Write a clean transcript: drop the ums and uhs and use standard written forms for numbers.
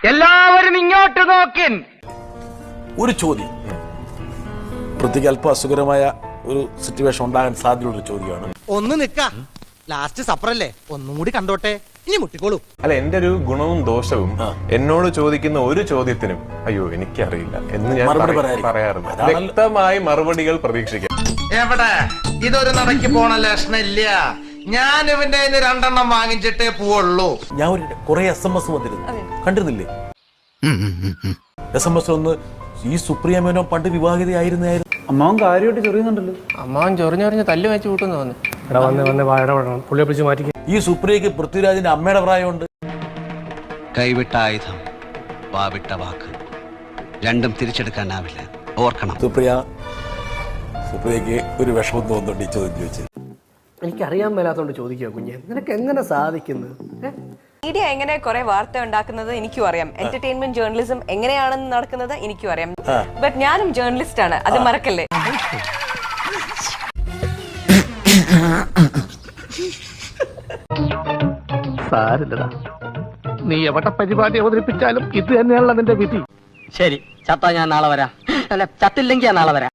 എല്ലാവരും ഇങ്ങോട്ട് നോക്കിൻ. ഒരു ചോദ്യം, പൃഥ്വിക്ക് അല്പം അസുഖകരമായ ഒരു സിറ്റുവേഷൻ ഉണ്ടാകാൻ സാധ്യതയുള്ള ചോദ്യമാണ്. ഒന്ന് നിക്ക, ലാസ്റ്റ് സപ്പറല്ലേ, ഒന്നും കൂടി കണ്ടോട്ടെ, ഇനി മുട്ടിക്കോളൂ. അല്ല, എന്റെ ഒരു ഗുണവും ദോഷവും എന്നോട് ചോദിക്കുന്ന ഒരു ചോദ്യത്തിനും അയ്യോ എനിക്കറിയില്ല എന്ന് ഞാൻ പറയാറുണ്ട്. വ്യക്തമായി മറുപടികൾ പ്രതീക്ഷിക്കാം. എവിടെ ഇതൊരു നടക്ക് പോണ ലക്ഷണില്ല. ഞാൻ ഇവന്റെ 2 വാങ്ങിച്ചിട്ടേ പോവുള്ളൂ. ഞാൻ കുറെ SMS വന്നിരുന്നു, കണ്ടിരുന്നില്ലേ? SMS ഒന്ന് ഈ സുപ്രിയ മേനോൻ പണ്ട് വിവാഹിതയായിരുന്നു. അമ്മാവൻ കാര്യമായിട്ട് ചൊറിയുന്നുണ്ടല്ലോ. അമ്മാവൻ ചൊറിഞ്ഞൊറിഞ്ഞ് തല്ലു വെച്ച് കൂട്ടുന്നു തോന്നുന്നു. പുള്ളിയെ പിടിച്ച് മാറ്റി. ഈ സുപ്രിയക്ക് പൃഥ്വിരാജിന്റെ അമ്മയുടെ പ്രായമുണ്ട്. കൈവിട്ട ആയുധം, വാവിട്ട വാക്ക്, രണ്ടും തിരിച്ചെടുക്കാനാവില്ല, ഓർക്കണം. സുപ്രിയക്ക് ഒരു വിഷമം തോന്നുന്നുണ്ട് ഈ ചോദ്യം ചോദിച്ചത്. എനിക്കറിയാൻ മേലാത്തോണ്ട് ചോദിക്കുക കുഞ്ഞെ, നിനക്ക് എങ്ങനെ സാധിക്കുന്നത്? മീഡിയ എങ്ങനെ കുറെ വാർത്ത ഉണ്ടാക്കുന്നത് എനിക്കും അറിയാം. എന്റർടൈൻമെന്റ് ജേർണലിസം എങ്ങനെയാണെന്ന് നടക്കുന്നത് എനിക്കും അറിയാം. ബട്ട് ഞാനും ജേർണലിസ്റ്റ് ആണ്, അത് മറക്കല്ലേ. സാരില്ലടാ, നീ എവിടെ പരിപാടി അവതരിപ്പിച്ചാലും ഇത് തന്നെയാണല്ലോ നിന്റെ വിധി. ശരി, ചത്താ ഞാൻ നാളെ വരാം. അല്ല, ചത്തില്ലെങ്കിൽ ഞാൻ നാളെ വരാം.